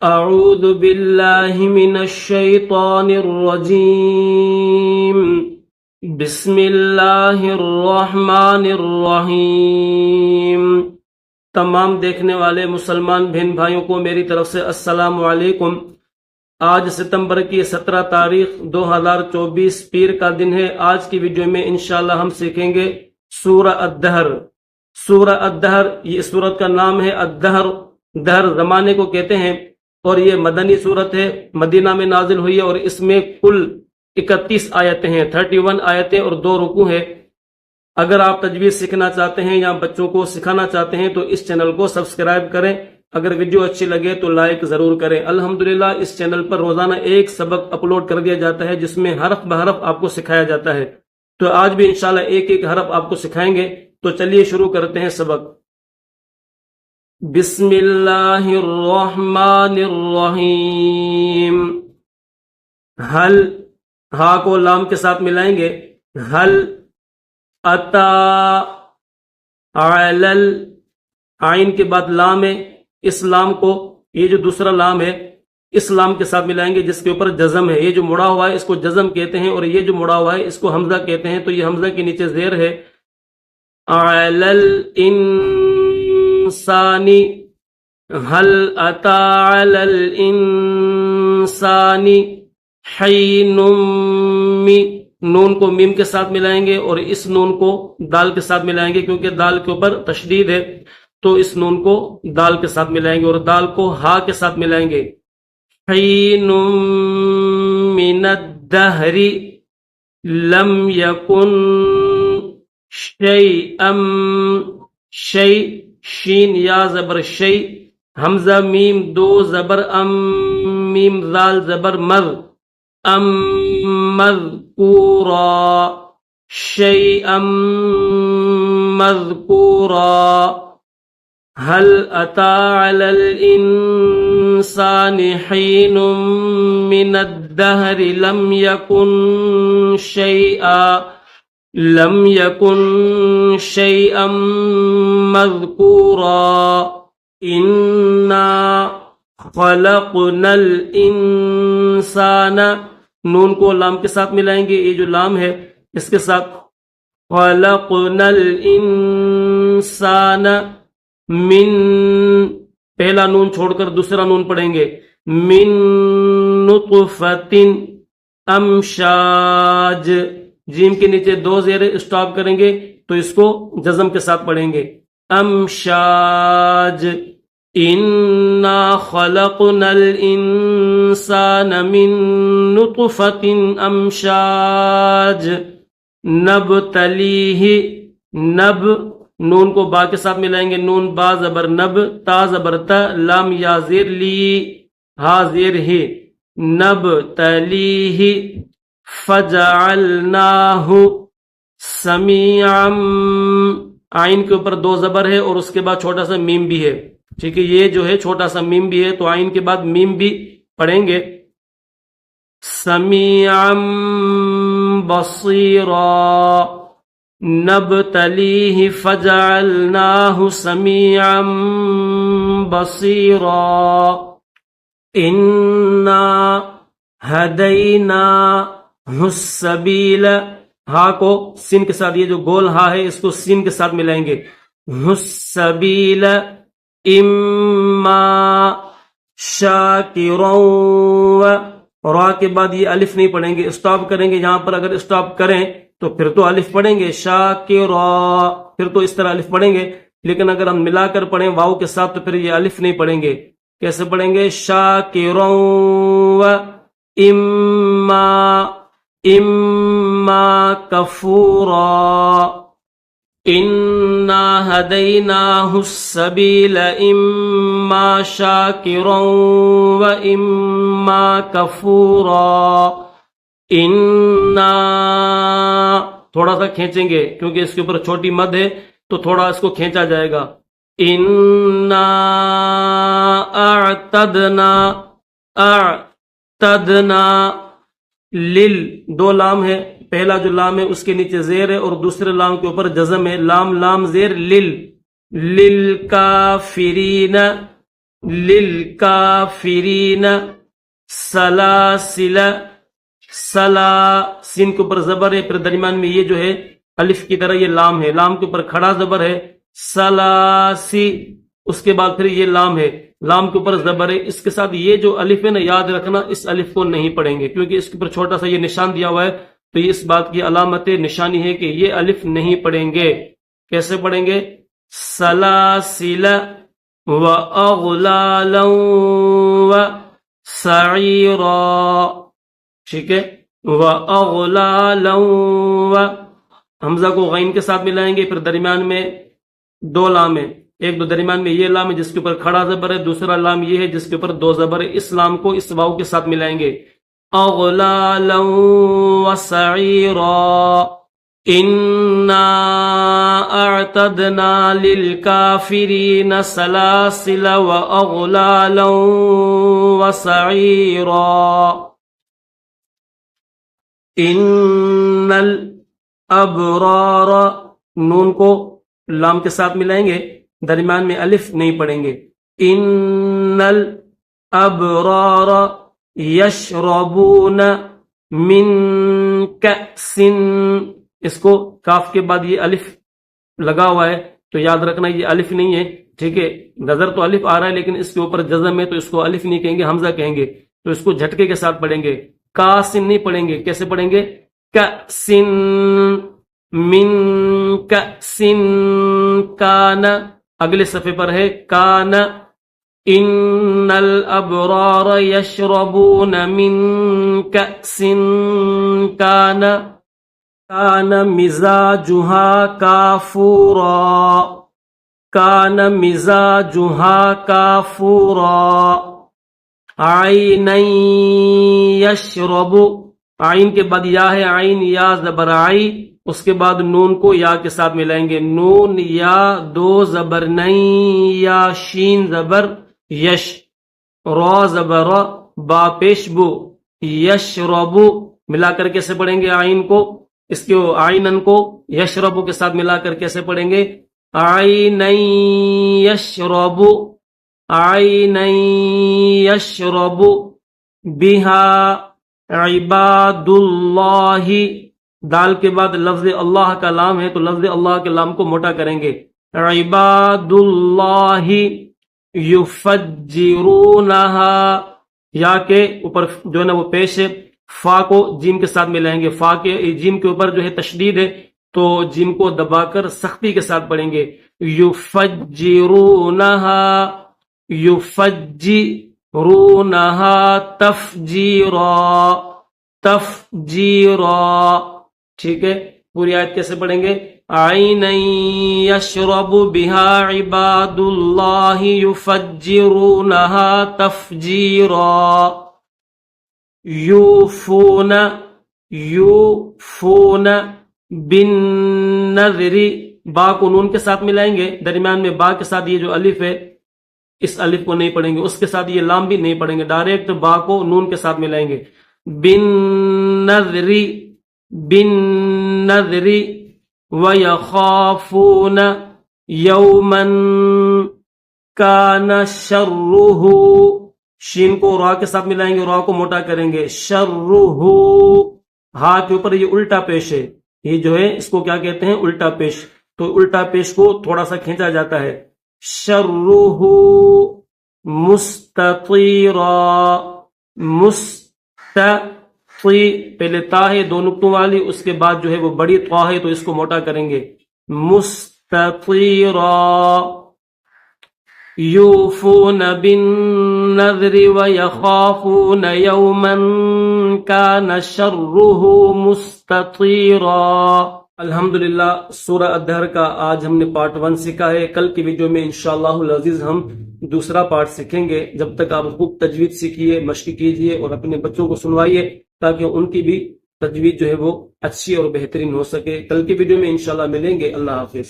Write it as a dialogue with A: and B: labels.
A: اعوذ باللہ من الشیطان الرجیم بسم اللہ الرحمن الرحیم۔ تمام دیکھنے والے مسلمان بہن بھائیوں کو میری طرف سے السلام علیکم۔ آج ستمبر کی 17 تاریخ 2024 پیر کا دن ہے۔ آج کی ویڈیو میں انشاءاللہ ہم سیکھیں گے سورہ الدہر۔ سورہ الدہر، یہ سورت کا نام ہے الدہر، دہر زمانے کو کہتے ہیں، اور یہ مدنی سورت ہے، مدینہ میں نازل ہوئی ہے، اور اس میں کل 31 آیتیں ہیں، 31 آیتیں اور 2 رکوع ہیں۔ اگر آپ تجوید سیکھنا چاہتے ہیں یا بچوں کو سکھانا چاہتے ہیں تو اس چینل کو سبسکرائب کریں۔ اگر ویڈیو اچھی لگے تو لائک ضرور کریں۔ الحمدللہ اس چینل پر روزانہ ایک سبق اپلوڈ کر دیا جاتا ہے جس میں حرف بحرف آپ کو سکھایا جاتا ہے، تو آج بھی انشاءاللہ ایک ایک حرف آپ کو سکھائیں گے۔ تو چلیے شروع کرتے ہیں سبق۔ بسم اللہ الرحمن الرحیم۔ حل، ہا کو لام کے ساتھ ملائیں گے، حل اتا علل، عین کے بعد لام ہے، اس لام کو، یہ جو دوسرا لام ہے اس لام کے ساتھ ملائیں گے جس کے اوپر جزم ہے۔ یہ جو مڑا ہوا ہے اس کو جزم کہتے ہیں، اور یہ جو مڑا ہوا ہے اس کو حمزہ کہتے ہیں، تو یہ حمزہ کے نیچے زیر ہے۔ علل انسانی، حل اتا علی الانسانی حین نون کو میم کے ساتھ ملائیں گے، اور اس نون کو دال کے ساتھ ملائیں گے کیونکہ دال کے اوپر تشدید ہے، تو اس نون کو دال کے ساتھ ملائیں گے، اور دال کو ہا کے ساتھ ملائیں گے۔ حین من الدہر لم یکن شیئا، شیء، شین یا زبر شیء، حمزہ میم دو زبر ام، میم زال زبر مر، ام مذکورا، شیئا مذکورا۔ هل أتى على الإنسان حين من الدهر لم يكن شيئا مذكورا۔ إنا خلقنا الإنسان، نون کو لام کے ساتھ ملائیں گے، یہ جو لام ہے اس کے ساتھ، خلقنا الإنسان من، پہلا نون چھوڑ کر دوسرا نون پڑھیں گے، من نطفۃ امشاج، جیم کے نیچے 2 زیر اسٹاپ کریں گے تو اس کو جزم کے ساتھ پڑھیں گے، امشاج۔ انا خلقنا الانسان من نطفۃ امشاج نبتلیہ، نب، نون کو با کے ساتھ ملائیں گے، نون با زبر نب، تا زبر تا، لام یا زیر لی، ہا زیر ہی، نب تلیہ فجعلناہ سمیعا، عین کے اوپر 2 زبر ہے اور اس کے بعد چھوٹا سا میم بھی ہے، ٹھیک ہے، یہ جو ہے چھوٹا سا میم بھی ہے تو عین کے بعد میم بھی پڑھیں گے، سمیعا بصیرا، نبتلیہ فجعلناہ سمیعا بصیرا۔ انا ہدیناہ السبیل، ہا کو سین کے ساتھ، یہ جو گول ہا ہے اس کو سین کے ساتھ ملائیں گے، السبیل اما شاکرا، را کے بعد یہ الف نہیں پڑھیں گے، اسٹاپ کریں گے، یہاں پر اگر اسٹاپ کریں تو پھر تو الف پڑھیں گے، شاکرا، پھر تو اس طرح الف پڑھیں گے، لیکن اگر ہم ملا کر پڑھیں واو کے ساتھ تو پھر یہ الف نہیں پڑھیں گے۔ کیسے پڑھیں گے؟ شاکرا اما کفورا۔ انا ہدیناہ السبیل اما شاکرا و اما کفورا۔ انا، تھوڑا سا کھینچیں گے کیونکہ اس کے اوپر چھوٹی مد ہے تو تھوڑا اس کو کھینچا جائے گا۔ انا اعتدنا لل، 2 لام ہے، پہلا جو لام ہے اس کے نیچے زیر ہے اور دوسرے لام کے اوپر جزم ہے، لام لام زیر، لل، للکافرین للکافرین سلاسل، سلا سین کے اوپر زبر ہے، پھر درمیان میں یہ جو ہے الف کی طرح یہ لام ہے، لام کے اوپر کھڑا زبر ہے، سلاسی، اس کے بعد پھر یہ لام ہے، لام کے اوپر زبر ہے، اس کے ساتھ یہ جو الف ہے نا یاد رکھنا اس الف کو نہیں پڑھیں گے کیونکہ اس کے اوپر چھوٹا سا یہ نشان دیا ہوا ہے، تو یہ اس بات کی علامت نشانی ہے کہ یہ الف نہیں پڑھیں گے۔ کیسے پڑھیں گے؟ سلاسل وَأَغْلَالًا وَسَعِيرًا، ٹھیک ہے، وَأَغْلَالًا حمزہ کو غین کے ساتھ ملائیں گے، پھر درمیان میں دو لام ہے، ایک دو درمیان میں یہ لام ہے جس کے اوپر کھڑا زبر ہے، دوسرا لام یہ ہے جس کے اوپر دو زبر ہے، اس لام کو اس واو کے ساتھ ملائیں گے، اغلالا وسعیرا، انا اعتدنا للکافرین سلاسل واغلالا وسعیرا، ان الابرار، نون کو لام کے ساتھ ملائیں گے، درمیان میں الف نہیں پڑھیں گے، ان الابرار یشربون من کأس، اس کو کاف کے بعد یہ الف لگا ہوا ہے تو یاد رکھنا یہ الف نہیں ہے، ٹھیک ہے، نظر تو الف آ رہا ہے لیکن اس کے اوپر جزم ہے تو اس کو الف نہیں کہیں گے، حمزہ کہیں گے، تو اس کو جھٹکے کے ساتھ پڑھیں گے، کاسن نہیں پڑھیں گے، کیسے پڑھیں گے؟ کأسن من کأسن کان، اگلے صفحے پر ہے کان، ان الابرار یشربون من کأس کان مزاجها کافورا، کان مزاجها کافورا، عینا یشرب، عین کے بعد یا ہے، عین یا زبر عی، اس کے بعد نون کو یا کے ساتھ ملائیں گے، نون یا دو زبر نئی، یا شین زبر یش، را زبر با پیش بو، یشربو، ملا کر کیسے پڑھیں گے عین کو، اس کے عینن کو یشربو کے ساتھ ملا کر کیسے پڑھیں گے؟ عینا یشربو، عینا یشربو بہا عباد اللہ، دال کے بعد لفظ اللہ کا لام ہے تو لفظ اللہ کے لام کو موٹا کریں گے، عباد اللہ یفجرونہا، یا کے اوپر جو ہے نا وہ پیش ہے، فا کو جیم کے ساتھ ملائیں گے، فا کے جیم کے اوپر جو ہے تشدید ہے تو جیم کو دبا کر سختی کے ساتھ پڑھیں گے، یفجرونہا، یفجرونہا تفجیرا، تفجیرا، ٹھیک ہے، پوری آیت کیسے پڑھیں گے؟ عینا یشرب بہا عباد اللہ یفجرونہا تفجیرا، یوفون، یوفون بالنذر، با کو نون کے ساتھ ملائیں گے، درمیان میں با کے ساتھ یہ جو الف ہے اس الف کو نہیں پڑھیں گے، اس کے ساتھ یہ لام بھی نہیں پڑھیں گے، ڈائریکٹ با کو نون کے ساتھ ملائیں گے، بالنذر، بالنذر، وَيَخَافُونَ يَوْمًا كَانَ شَرُّهُ، شین کو را کے ساتھ ملائیں گے، را کو موٹا کریں گے، شَرُّهُ، ہا کے اوپر یہ الٹا پیش ہے، یہ جو ہے اس کو کیا کہتے ہیں؟ الٹا پیش، تو الٹا پیش کو تھوڑا سا کھینچا جاتا ہے، شَرُّهُ مُسْتَطِيرًا، پہلے تا ہے دو نقطوں والی، اس کے بعد جو ہے وہ بڑی طا ہے تو اس کو موٹا کریں گے، مستطیرا، یوفون بالنذر ویخافون یوما کان شرہ مستطیرا۔ الحمدللہ سورہ الدہر کا آج ہم نے پارٹ 1 سیکھا ہے، کل کی ویڈیو میں انشاءاللہ العزیز ہم دوسرا پارٹ سیکھیں گے۔ جب تک آپ خوب تجوید سیکھیے، مشق کیجیے اور اپنے بچوں کو سنوائیے تاکہ ان کی بھی تجوید جو ہے وہ اچھی اور بہترین ہو سکے۔ کل کی ویڈیو میں انشاءاللہ ملیں گے، اللہ حافظ۔